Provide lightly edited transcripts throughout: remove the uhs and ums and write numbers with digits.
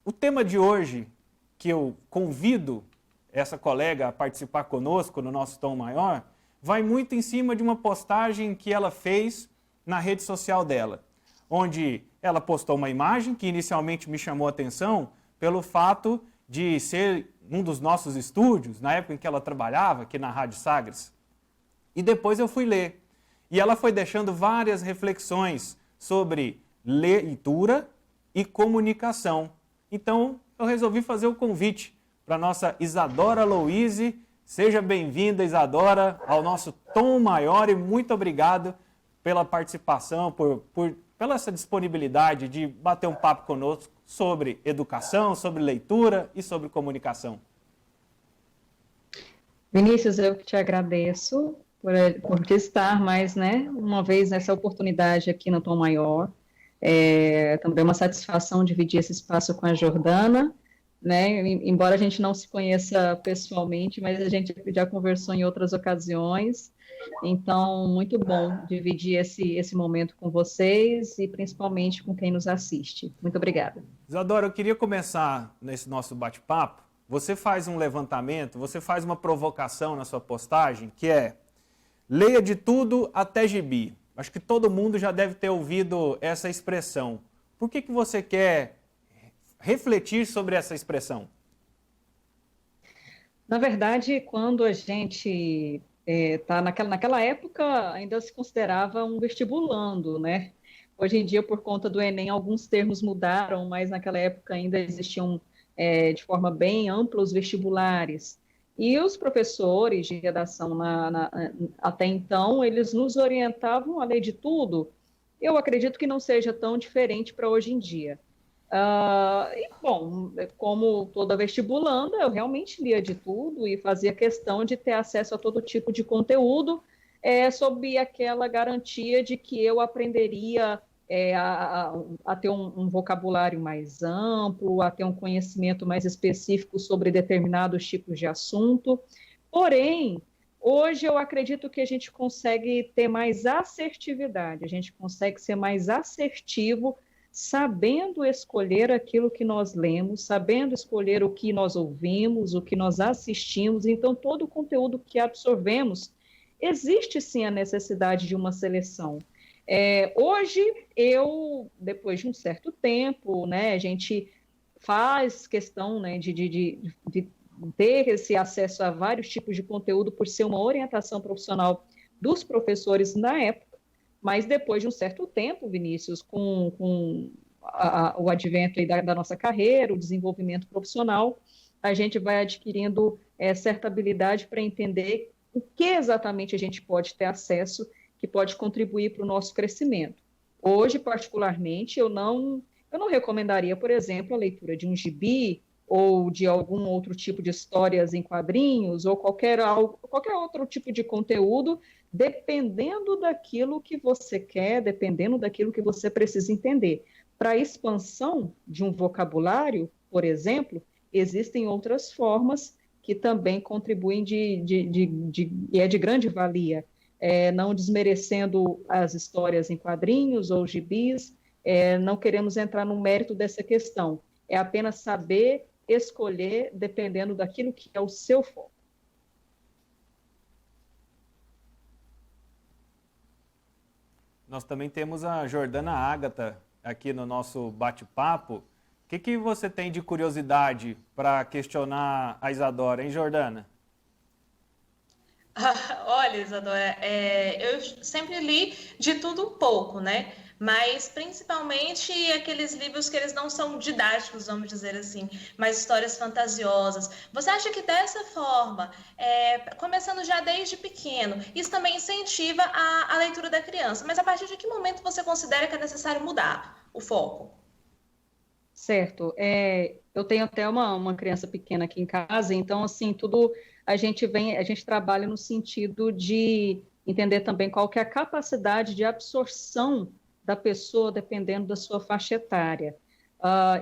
O tema de hoje, que eu convido essa colega a participar conosco no nosso Tom Maior, vai muito em cima de uma postagem que ela fez na rede social dela, onde ela postou uma imagem que inicialmente me chamou a atenção pelo fato de ser um dos nossos estúdios, na época em que ela trabalhava, aqui na Rádio Sagres. E depois eu fui ler. E ela foi deixando várias reflexões sobre leitura e comunicação. Então, eu resolvi fazer o convite para a nossa Isadora Louise. Seja bem-vinda, Isadora, ao nosso Tom Maior e muito obrigado pela participação, pela essa disponibilidade de bater um papo conosco sobre educação, sobre leitura e sobre comunicação. Vinícius, eu te agradeço por estar mais, uma vez nessa oportunidade aqui no Tom Maior. Também é uma satisfação dividir esse espaço com a Jordana, embora a gente não se conheça pessoalmente, mas a gente já conversou em outras ocasiões, então, muito bom dividir esse momento com vocês e principalmente com quem nos assiste. Muito obrigada. Isadora, eu queria começar nesse nosso bate-papo. Você faz um levantamento, você faz uma provocação na sua postagem, que é: leia de tudo até gibi. Acho que todo mundo já deve ter ouvido essa expressão. Por que você quer refletir sobre essa expressão? Na verdade, quando a gente está naquela época, ainda se considerava um vestibulando, né? Hoje em dia, por conta do Enem, alguns termos mudaram, mas naquela época ainda existiam de forma bem ampla os vestibulares. E os professores de redação, até então, eles nos orientavam a ler de tudo. Eu acredito que não seja tão diferente para hoje em dia. Bom, como toda vestibulanda, eu realmente lia de tudo e fazia questão de ter acesso a todo tipo de conteúdo, sob aquela garantia de que eu aprenderia a ter um vocabulário mais amplo, a ter um conhecimento mais específico sobre determinados tipos de assunto. Porém, hoje eu acredito que a gente consegue ter mais assertividade, a gente consegue ser mais assertivo, sabendo escolher aquilo que nós lemos, sabendo escolher o que nós ouvimos, o que nós assistimos. Então, todo o conteúdo que absorvemos, existe sim a necessidade de uma seleção. Hoje, depois de um certo tempo, a gente faz questão de ter esse acesso a vários tipos de conteúdo por ser uma orientação profissional dos professores na época, mas depois de um certo tempo, Vinícius, com o advento aí da nossa carreira, o desenvolvimento profissional, a gente vai adquirindo certa habilidade para entender o que exatamente a gente pode ter acesso que pode contribuir para o nosso crescimento. Hoje, particularmente, eu não recomendaria, por exemplo, a leitura de um gibi ou de algum outro tipo de histórias em quadrinhos ou qualquer outro tipo de conteúdo, dependendo daquilo que você quer, dependendo daquilo que você precisa entender. Para a expansão de um vocabulário, por exemplo, existem outras formas que também contribuem e é de grande valia. Não desmerecendo as histórias em quadrinhos ou gibis, não queremos entrar no mérito dessa questão, é apenas saber escolher dependendo daquilo que é o seu foco. Nós também temos a Jordana Ágata aqui no nosso bate-papo. O que você tem de curiosidade para questionar a Isadora, hein, Jordana? Olha, Isadora, eu sempre li de tudo um pouco, né? Mas principalmente aqueles livros que eles não são didáticos, vamos dizer assim, mas histórias fantasiosas. Você acha que dessa forma, começando já desde pequeno, isso também incentiva a leitura da criança? Mas a partir de que momento você considera que é necessário mudar o foco? Certo. Eu tenho até uma criança pequena aqui em casa, então, assim, tudo a gente trabalha no sentido de entender também qual que é a capacidade de absorção da pessoa, dependendo da sua faixa etária.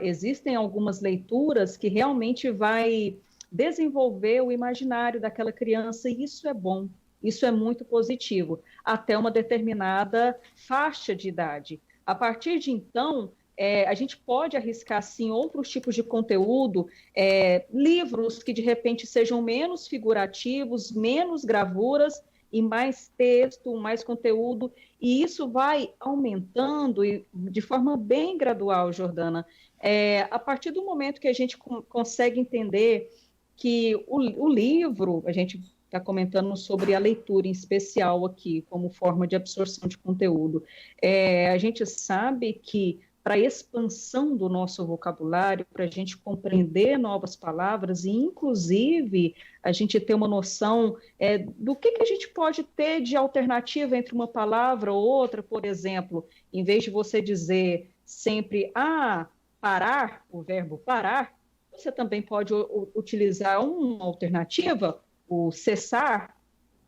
Existem algumas leituras que realmente vai desenvolver o imaginário daquela criança, e isso é bom, isso é muito positivo, até uma determinada faixa de idade. A partir de então, a gente pode arriscar, sim, outros tipos de conteúdo, livros que, de repente, sejam menos figurativos, menos gravuras e mais texto, mais conteúdo, e isso vai aumentando de forma bem gradual, Jordana. A partir do momento que a gente consegue entender que o livro, a gente está comentando sobre a leitura em especial aqui, como forma de absorção de conteúdo, a gente sabe que para a expansão do nosso vocabulário, para a gente compreender novas palavras e, inclusive, a gente ter uma noção do que a gente pode ter de alternativa entre uma palavra ou outra. Por exemplo, em vez de você dizer sempre parar, o verbo parar, você também pode utilizar uma alternativa, o cessar,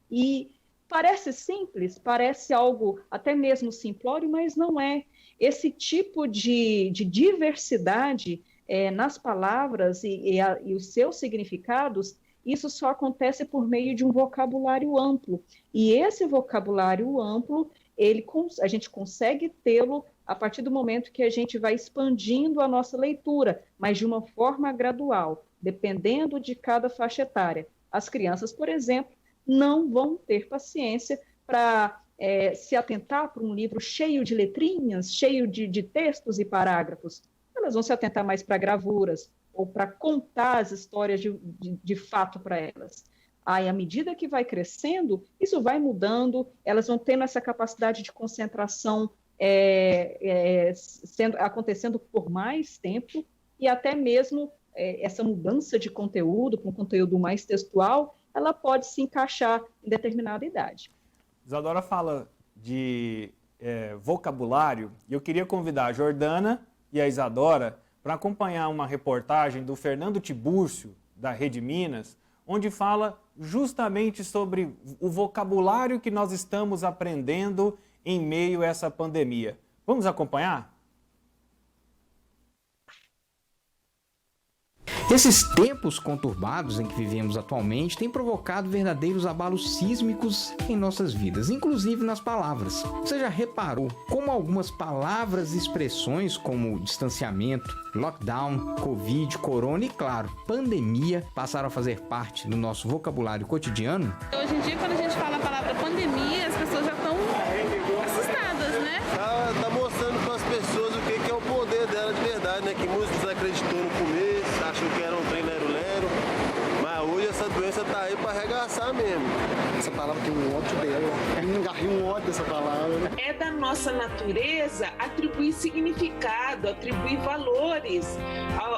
e parece simples, parece algo até mesmo simplório, mas não é. Esse tipo de diversidade nas palavras e os seus significados, isso só acontece por meio de um vocabulário amplo. E esse vocabulário amplo, a gente consegue tê-lo a partir do momento que a gente vai expandindo a nossa leitura, mas de uma forma gradual, dependendo de cada faixa etária. As crianças, por exemplo, não vão ter paciência para se atentar para um livro cheio de letrinhas, cheio de textos e parágrafos. Elas vão se atentar mais para gravuras ou para contar as histórias de fato para elas. Aí, à medida que vai crescendo, isso vai mudando, elas vão tendo essa capacidade de concentração acontecendo por mais tempo, e até mesmo essa mudança de conteúdo, para um conteúdo mais textual, ela pode se encaixar em determinada idade. Isadora fala de vocabulário, e eu queria convidar a Jordana e a Isadora para acompanhar uma reportagem do Fernando Tibúrcio, da Rede Minas, onde fala justamente sobre o vocabulário que nós estamos aprendendo em meio a essa pandemia. Vamos acompanhar? Esses tempos conturbados em que vivemos atualmente têm provocado verdadeiros abalos sísmicos em nossas vidas, inclusive nas palavras. Você já reparou como algumas palavras e expressões como distanciamento, lockdown, covid, corona e, claro, pandemia passaram a fazer parte do nosso vocabulário cotidiano? Hoje em dia, quando a gente fala a palavra pandemia, as pessoas já estão assustadas, né? Tá mostrando para as pessoas o que é o poder dela de verdade, né? Que muitos desacreditou no começo, achou que era um trem lero-lero, mas hoje essa doença tá aí para arregaçar mesmo. Essa palavra tem um ódio dela, eu engarrei um ódio dessa palavra. É da nossa natureza atribuir significado, atribuir valores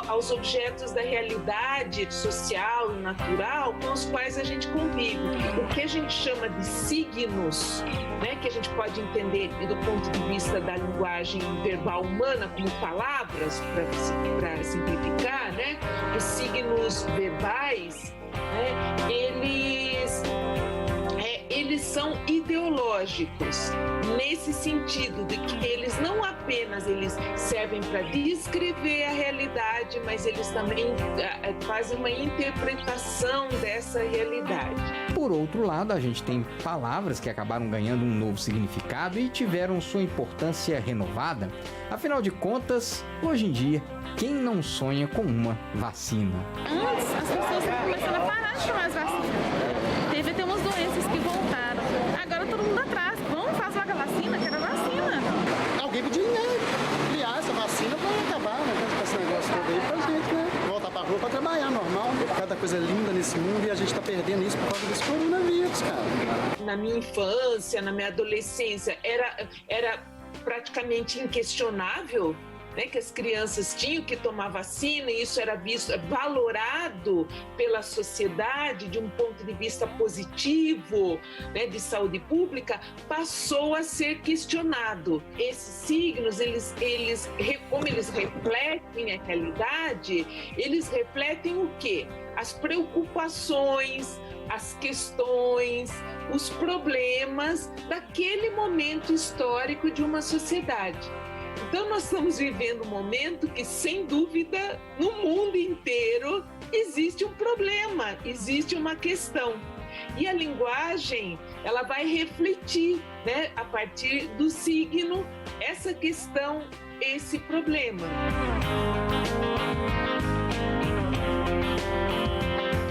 aos objetos da realidade social e natural com os quais a gente convive. O que a gente chama de signos, né, que a gente pode entender do ponto de vista da linguagem verbal humana como palavras, para simplificar, né, os signos verbais, né, eles são ideológicos, nesse sentido de que eles não apenas servem para descrever a realidade, mas eles também fazem uma interpretação dessa realidade. Por outro lado, a gente tem palavras que acabaram ganhando um novo significado e tiveram sua importância renovada. Afinal de contas, hoje em dia, quem não sonha com uma vacina? Antes, as pessoas estão começando a parar de tomar as vacinas. Teve até umas doenças que voltaram. Agora todo mundo atrás. Vamos fazer logo a vacina? Quero a vacina. Alguém pediu, né? Criar essa vacina para acabar, né? Com esse negócio todo aí pra gente, né? Voltar pra rua pra trabalhar, normal. Cada coisa linda nesse mundo e a gente tá perdendo isso por causa desse coronavírus, cara. Na minha infância, na minha adolescência, era praticamente inquestionável, né, que as crianças tinham que tomar vacina, e isso era visto, valorado pela sociedade de um ponto de vista positivo, né, de saúde pública, passou a ser questionado. Esses signos, como eles refletem a realidade, eles refletem o quê? As preocupações, as questões, os problemas daquele momento histórico de uma sociedade. Então, nós estamos vivendo um momento que, sem dúvida, no mundo inteiro existe um problema, existe uma questão. E a linguagem, ela vai refletir, né, a partir do signo, essa questão esse problema.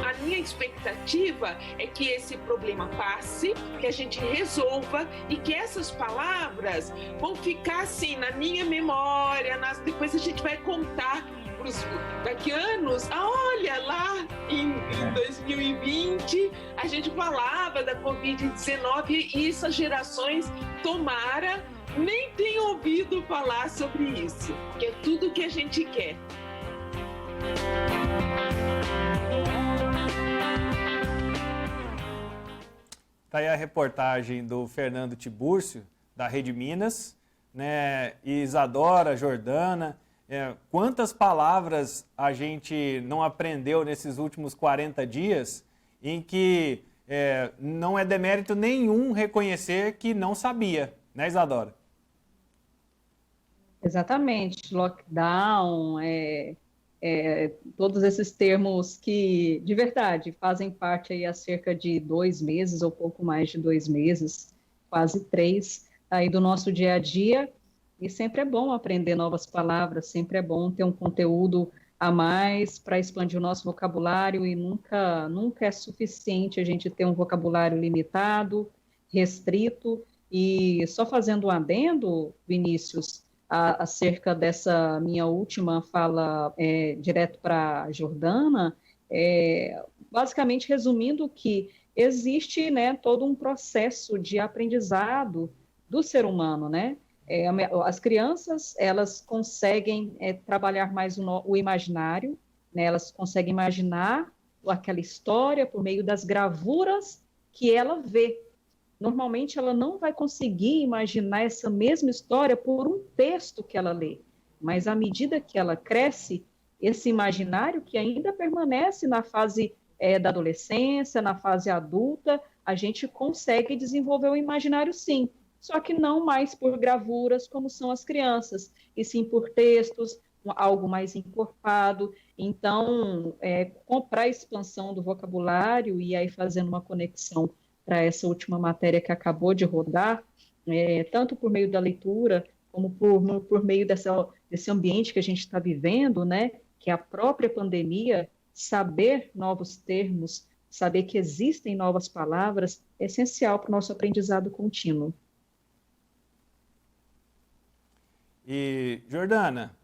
A minha expectativa é que esse problema passe, que a gente resolva e que essas palavras vão ficar assim na minha memória, depois a gente vai contar daqui a anos. Olha, lá em 2020 a gente falava da Covid-19 e essas gerações, tomara, nem tenham ouvido falar sobre isso, que é tudo que a gente quer. Está aí a reportagem do Fernando Tibúrcio, da Rede Minas, né? E Isadora, Jordana, quantas palavras a gente não aprendeu nesses últimos 40 dias em que não é demérito nenhum reconhecer que não sabia, né, Isadora? Exatamente, lockdown, todos esses termos que, de verdade, fazem parte aí há cerca de 2 meses, ou pouco mais de 2 meses, quase 3, aí do nosso dia a dia, e sempre é bom aprender novas palavras, sempre é bom ter um conteúdo a mais para expandir o nosso vocabulário, e nunca é suficiente a gente ter um vocabulário limitado, restrito, e só fazendo um adendo, Vinícius, acerca dessa minha última fala direto para a Jordana, basicamente resumindo que existe, né, todo um processo de aprendizado do ser humano, né? As crianças, elas conseguem trabalhar mais o imaginário, né? Elas conseguem imaginar aquela história por meio das gravuras que ela vê. Normalmente, ela não vai conseguir imaginar essa mesma história por um texto que ela lê, mas à medida que ela cresce, esse imaginário que ainda permanece na fase da adolescência, na fase adulta, a gente consegue desenvolver o imaginário sim, só que não mais por gravuras como são as crianças, e sim por textos, algo mais encorpado. Então, para a expansão do vocabulário e aí fazendo uma conexão para essa última matéria que acabou de rodar, tanto por meio da leitura, como por meio desse ambiente que a gente está vivendo, né, que é a própria pandemia, saber novos termos, saber que existem novas palavras, é essencial para o nosso aprendizado contínuo. E, Jordana,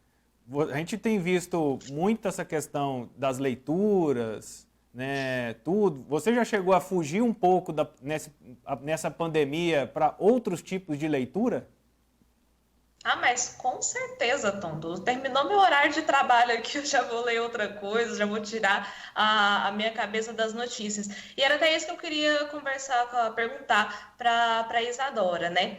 a gente tem visto muito essa questão das leituras, né, tudo. Você já chegou a fugir um pouco nessa pandemia para outros tipos de leitura? Ah, mas com certeza, Tondo. Terminou meu horário de trabalho aqui, eu já vou ler outra coisa, já vou tirar a minha cabeça das notícias. E era até isso que eu queria perguntar para a Isadora, né?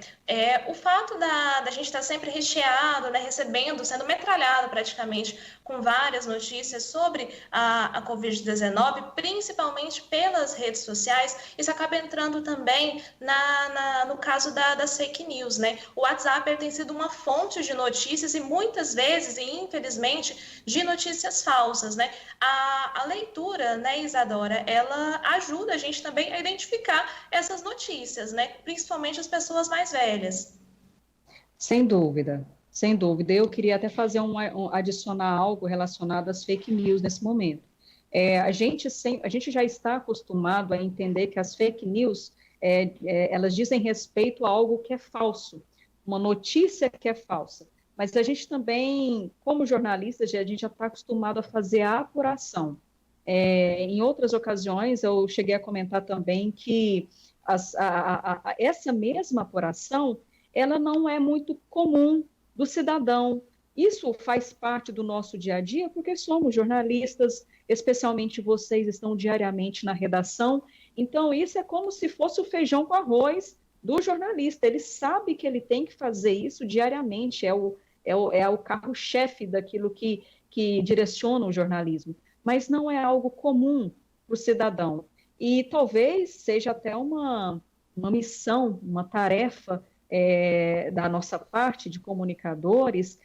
O fato da gente estar sempre recheado, né, recebendo, sendo metralhado praticamente com várias notícias sobre a Covid-19, principalmente pelas redes sociais, isso acaba entrando também no caso das fake news, né? O WhatsApp tem sido uma fonte de notícias e muitas vezes, e infelizmente, de notícias falsas, né? A leitura, né, Isadora, ela ajuda a gente também a identificar essas notícias, né? Principalmente as pessoas mais velhas. Sem dúvida, sem dúvida. Eu queria até fazer adicionar algo relacionado às fake news nesse momento. A gente já está acostumado a entender que as fake news, elas dizem respeito a algo que é falso, uma notícia que é falsa. Mas a gente também, como jornalistas, a gente já está acostumado a fazer a apuração. Em outras ocasiões, eu cheguei a comentar também que essa mesma apuração, ela não é muito comum do cidadão. Isso faz parte do nosso dia a dia, porque somos jornalistas, especialmente vocês estão diariamente na redação, então isso é como se fosse o feijão com arroz do jornalista. Ele sabe que ele tem que fazer isso diariamente, é o carro-chefe daquilo que direciona o jornalismo, mas não é algo comum para o cidadão. E talvez seja até uma missão, uma tarefa da nossa parte de comunicadores,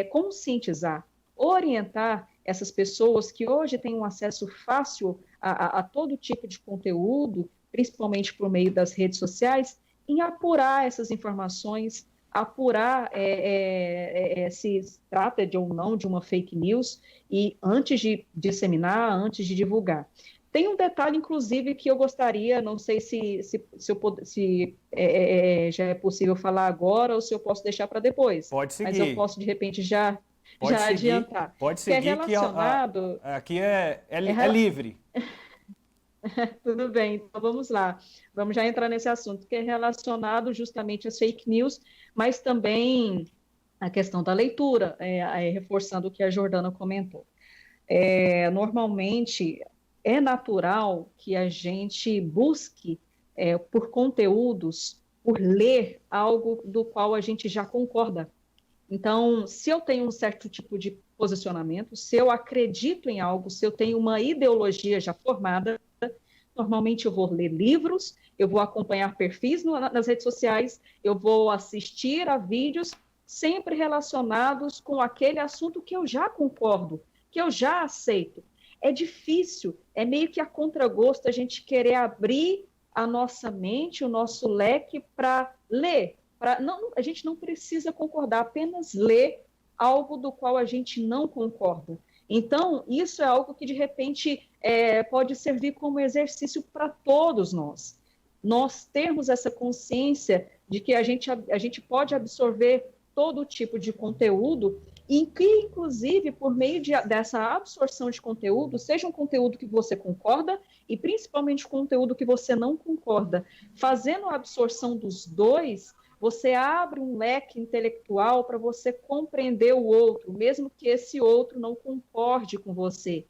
conscientizar, orientar essas pessoas que hoje têm um acesso fácil a todo tipo de conteúdo, principalmente por meio das redes sociais, em apurar essas informações, apurar se trata de ou não de uma fake news e antes de disseminar, antes de divulgar. Tem um detalhe, inclusive, que eu gostaria, não sei se já é possível falar agora ou se eu posso deixar para depois. Pode seguir. Mas eu posso, de repente, já adiantar. Pode seguir, que é relacionado... aqui é livre. Tudo bem, então vamos lá. Vamos já entrar nesse assunto, que é relacionado justamente às fake news, mas também a questão da leitura, reforçando o que a Jordana comentou. Normalmente, é natural que a gente busque por conteúdos, por ler algo do qual a gente já concorda. Então, se eu tenho um certo tipo de posicionamento, se eu acredito em algo, se eu tenho uma ideologia já formada, normalmente eu vou ler livros, eu vou acompanhar perfis nas redes sociais, eu vou assistir a vídeos sempre relacionados com aquele assunto que eu já concordo, que eu já aceito. É difícil, é meio que a contragosto a gente querer abrir a nossa mente, o nosso leque para ler. A gente não precisa concordar, apenas ler algo do qual a gente não concorda. Então, isso é algo que, de repente, pode servir como exercício para todos nós. Nós termos essa consciência de que a gente pode absorver todo tipo de conteúdo e que, inclusive, por meio dessa absorção de conteúdo, seja um conteúdo que você concorda e, principalmente, conteúdo que você não concorda. Fazendo a absorção dos dois, você abre um leque intelectual para você compreender o outro, mesmo que esse outro não concorde com você.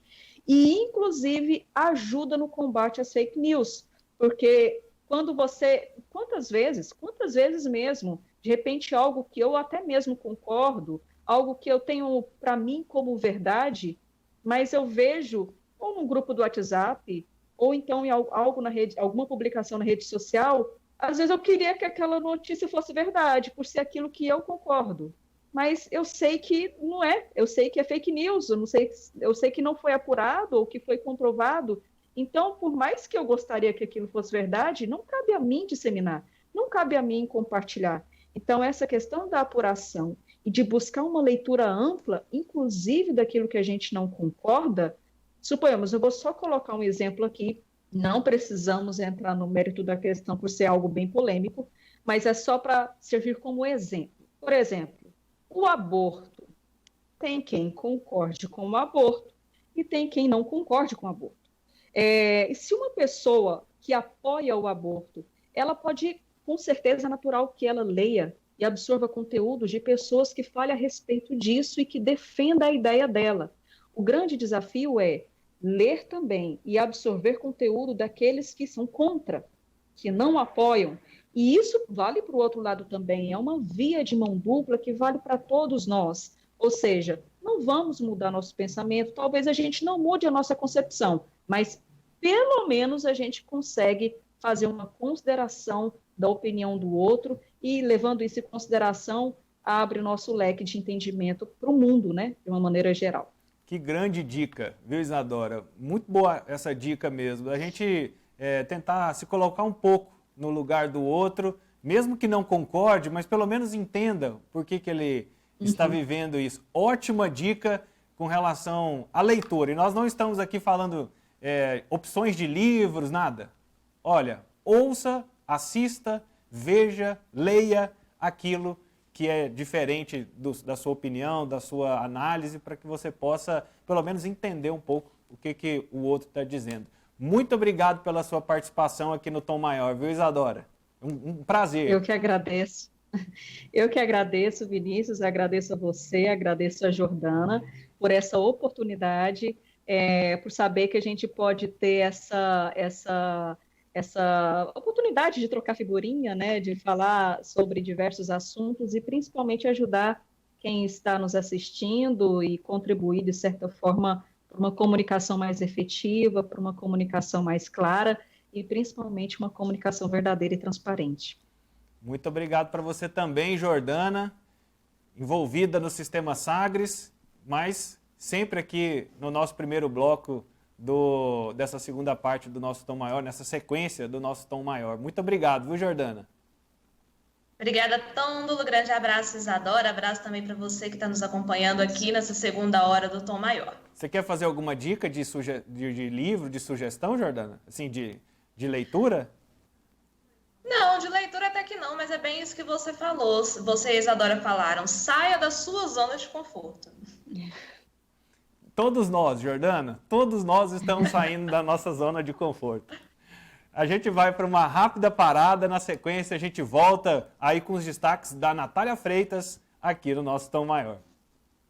E, inclusive, ajuda no combate às fake news, porque quando você... Quantas vezes mesmo, de repente, algo que eu até mesmo concordo, algo que eu tenho para mim como verdade, mas eu vejo ou num grupo do WhatsApp, ou então em algo na rede, alguma publicação na rede social, às vezes eu queria que aquela notícia fosse verdade, por ser aquilo que eu concordo. Mas eu sei que não é, eu sei que é fake news, eu sei que não foi apurado ou que foi comprovado. Então, por mais que eu gostaria que aquilo fosse verdade, não cabe a mim disseminar, não cabe a mim compartilhar. Então, essa questão da apuração e de buscar uma leitura ampla, inclusive daquilo que a gente não concorda, suponhamos, eu vou só colocar um exemplo aqui, não precisamos entrar no mérito da questão por ser algo bem polêmico, mas é só para servir como exemplo. Por exemplo, o aborto. Tem quem concorde com o aborto e tem quem não concorde com o aborto. Se uma pessoa que apoia o aborto, ela pode, com certeza, é natural que ela leia e absorva conteúdos de pessoas que falem a respeito disso e que defendam a ideia dela. O grande desafio é ler também e absorver conteúdo daqueles que são contra, que não apoiam. E isso vale para o outro lado também, é uma via de mão dupla que vale para todos nós. Ou seja, não vamos mudar nosso pensamento, talvez a gente não mude a nossa concepção, mas pelo menos a gente consegue fazer uma consideração da opinião do outro e, levando isso em consideração, abre o nosso leque de entendimento para o mundo, né, de uma maneira geral. Que grande dica, viu, Isadora? Muito boa essa dica mesmo. A gente tentar se colocar um pouco no lugar do outro, mesmo que não concorde, mas pelo menos entenda por que ele está vivendo isso. Ótima dica com relação à leitura. E nós não estamos aqui falando opções de livros, nada. Olha, ouça, assista, veja, leia aquilo que é diferente da sua opinião, da sua análise, para que você possa, pelo menos, entender um pouco o que o outro está dizendo. Muito obrigado pela sua participação aqui no Tom Maior, viu, Isadora? Um prazer. Eu que agradeço. Eu que agradeço, Vinícius, agradeço a você, agradeço a Jordana por essa oportunidade, por saber que a gente pode ter essa oportunidade de trocar figurinha, né, de falar sobre diversos assuntos e principalmente ajudar quem está nos assistindo e contribuir, de certa forma, para uma comunicação mais efetiva, para uma comunicação mais clara e principalmente uma comunicação verdadeira e transparente. Muito obrigado para você também, Jordana, envolvida no Sistema Sagres, mas sempre aqui no nosso primeiro bloco dessa segunda parte do nosso Tom Maior, nessa sequência do nosso Tom Maior. Muito obrigado, viu, Jordana? Obrigada, Tôndulo. Grande abraço, Isadora. Abraço também para você que está nos acompanhando aqui nessa segunda hora do Tom Maior. Você quer fazer alguma dica de livro, de sugestão, Jordana? Assim, de leitura? Não, de leitura até que não, mas é bem isso que você falou. Você e Isadora falaram. Saia da sua zona de conforto. Todos nós, Jordana, todos nós estamos saindo da nossa zona de conforto. A gente vai para uma rápida parada, na sequência a gente volta aí com os destaques da Natália Freitas aqui no nosso Tom Maior.